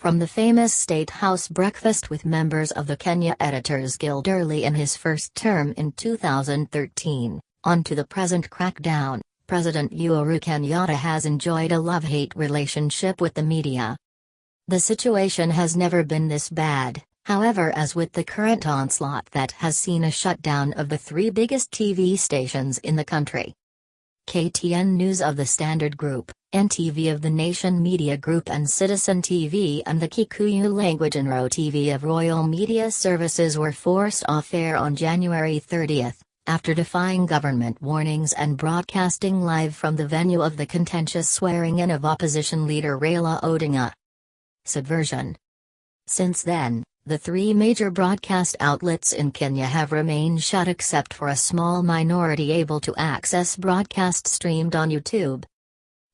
From the famous State House breakfast with members of the Kenya Editors Guild early in his first term in 2013, on to the present crackdown, President Uhuru Kenyatta has enjoyed a love-hate relationship with the media. The situation has never been this bad, however, as with the current onslaught that has seen a shutdown of the three biggest TV stations in the country. KTN News of the Standard Group, NTV of the Nation Media Group and Citizen TV and the Kikuyu-language Inooro TV of Royal Media Services were forced off air on January 30, after defying government warnings and broadcasting live from the venue of the contentious swearing-in of opposition leader Raila Odinga. Subversion. Since then, the three major broadcast outlets in Kenya have remained shut except for a small minority able to access broadcasts streamed on YouTube.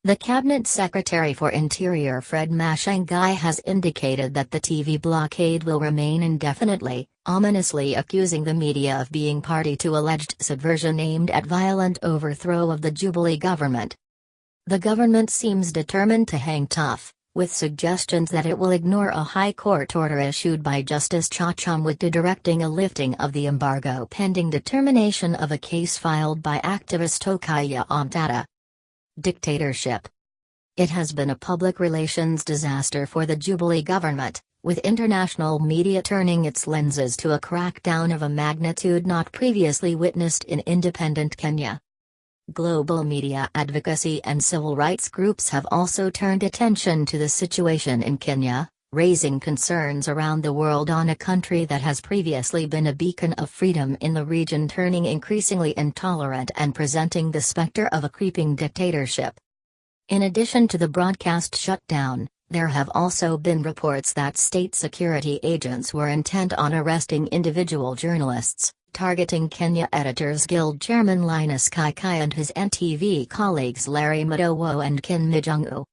The Cabinet Secretary for Interior Fred Matiang'i has indicated that the TV blockade will remain indefinitely, ominously accusing the media of being party to alleged subversion aimed at violent overthrow of the Jubilee government. The government seems determined to hang tough, with suggestions that it will ignore a High Court order issued by Justice Chachomwiti directing a lifting of the embargo pending determination of a case filed by activist Tokaya Omtata. Dictatorship. It has been a public relations disaster for the Jubilee government, with international media turning its lenses to a crackdown of a magnitude not previously witnessed in independent Kenya. Global media advocacy and civil rights groups have also turned attention to the situation in Kenya, raising concerns around the world on a country that has previously been a beacon of freedom in the region turning increasingly intolerant and presenting the specter of a creeping dictatorship. In addition to the broadcast shutdown, there have also been reports that state security agents were intent on arresting individual journalists, targeting Kenya Editors Guild Chairman Linus Kaikai and his NTV colleagues Larry Madowo and Kin Mijongu.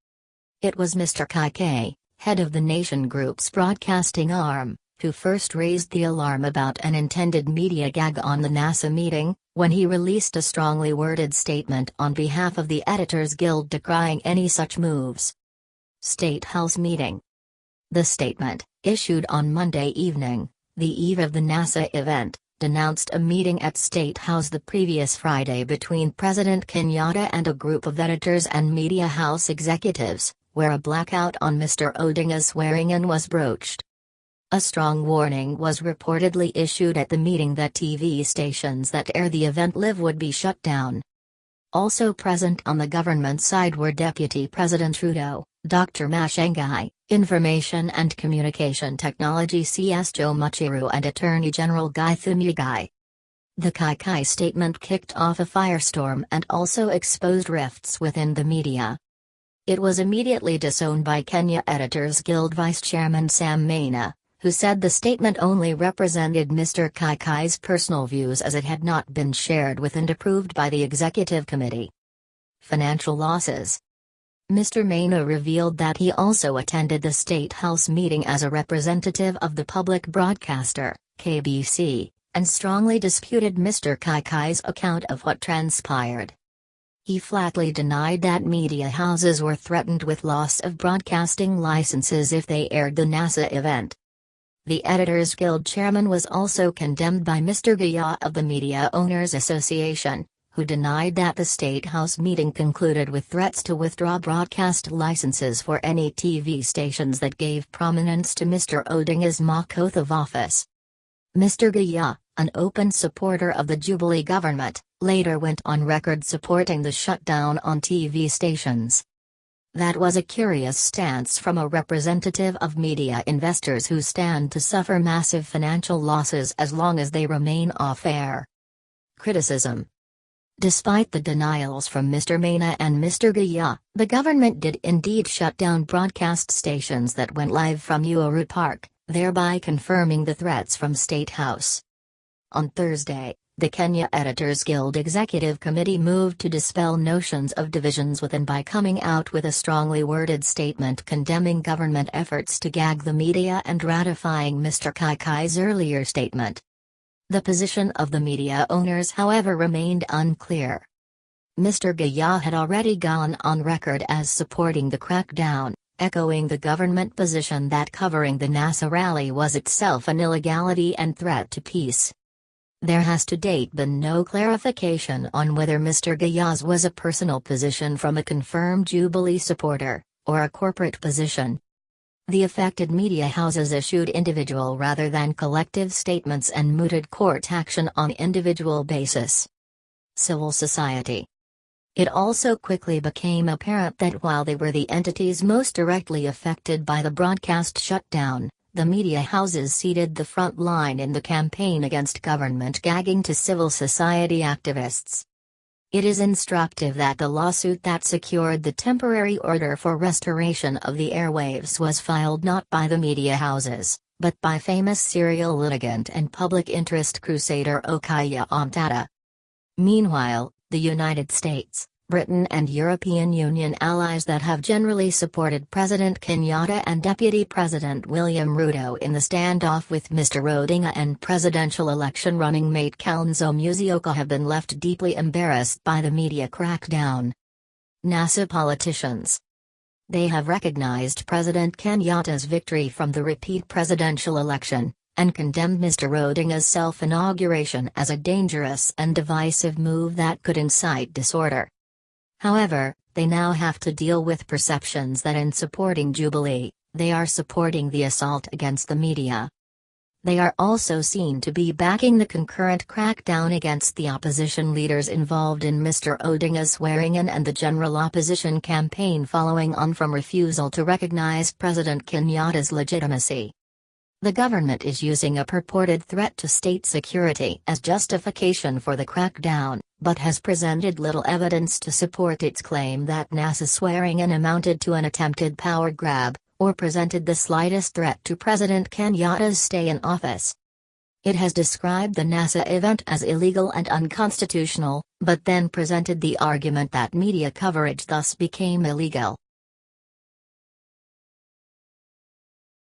It was Mr. Kaikai, head of the Nation Group's broadcasting arm, who first raised the alarm about an intended media gag on the NASA meeting, when he released a strongly worded statement on behalf of the Editors Guild decrying any such moves. State House meeting. The statement, issued on Monday evening, the eve of the NASA event, denounced a meeting at State House the previous Friday between President Kenyatta and a group of editors and media house executives, where a blackout on Mr. Odinga's swearing-in was broached. A strong warning was reportedly issued at the meeting that TV stations that air the event live would be shut down. Also present on the government side were Deputy President Trudeau, Dr. Matiang'i, Information and Communication Technology CS Joe Mucheru and Attorney General Guy Thumugai. The Kaikai statement kicked off a firestorm and also exposed rifts within the media. It was immediately disowned by Kenya Editors Guild Vice Chairman Sam Maina, who said the statement only represented Mr. Kaikai's personal views as it had not been shared with and approved by the Executive Committee. Financial losses. Mr. Maina revealed that he also attended the State House meeting as a representative of the public broadcaster, KBC, and strongly disputed Mr. Kaikai's account of what transpired. He flatly denied that media houses were threatened with loss of broadcasting licenses if they aired the NASA event. The Editors Guild chairman was also condemned by Mr. Gaya of the Media Owners Association, who denied that the State House meeting concluded with threats to withdraw broadcast licenses for any TV stations that gave prominence to Mr. Odinga's mock oath of office. Mr. Gaya, an open supporter of the Jubilee government, later went on record supporting the shutdown on TV stations. That was a curious stance from a representative of media investors who stand to suffer massive financial losses as long as they remain off-air. Criticism. Despite the denials from Mr. Maina and Mr. Gaya, the government did indeed shut down broadcast stations that went live from Uhuru Park, thereby confirming the threats from State House. On Thursday, the Kenya Editors Guild Executive Committee moved to dispel notions of divisions within by coming out with a strongly worded statement condemning government efforts to gag the media and ratifying Mr. Kaikai's earlier statement. The position of the media owners, however, remained unclear. Mr. Gaya had already gone on record as supporting the crackdown, echoing the government position that covering the NASA rally was itself an illegality and threat to peace. There has to date been no clarification on whether Mr. Gayaz was a personal position from a confirmed Jubilee supporter, or a corporate position. The affected media houses issued individual rather than collective statements and mooted court action on individual basis. Civil society. It also quickly became apparent that while they were the entities most directly affected by the broadcast shutdown, the media houses ceded the front line in the campaign against government gagging to civil society activists. It is instructive that the lawsuit that secured the temporary order for restoration of the airwaves was filed not by the media houses, but by famous serial litigant and public interest crusader Kikuyu-language. Meanwhile, the United States, Britain and European Union allies that have generally supported President Kenyatta and Deputy President William Ruto in the standoff with Mr. Odinga and presidential election running mate Kalonzo Musyoka have been left deeply embarrassed by the media crackdown. NASA politicians. They have recognized President Kenyatta's victory from the repeat presidential election, and condemned Mr. Odinga's self-inauguration as a dangerous and divisive move that could incite disorder. However, they now have to deal with perceptions that in supporting Jubilee, they are supporting the assault against the media. They are also seen to be backing the concurrent crackdown against the opposition leaders involved in Mr. Odinga's swearing-in and the general opposition campaign following on from refusal to recognize President Kenyatta's legitimacy. The government is using a purported threat to state security as justification for the crackdown, but has presented little evidence to support its claim that NASA's swearing-in amounted to an attempted power grab, or presented the slightest threat to President Kenyatta's stay in office. It has described the NASA event as illegal and unconstitutional, but then presented the argument that media coverage thus became illegal.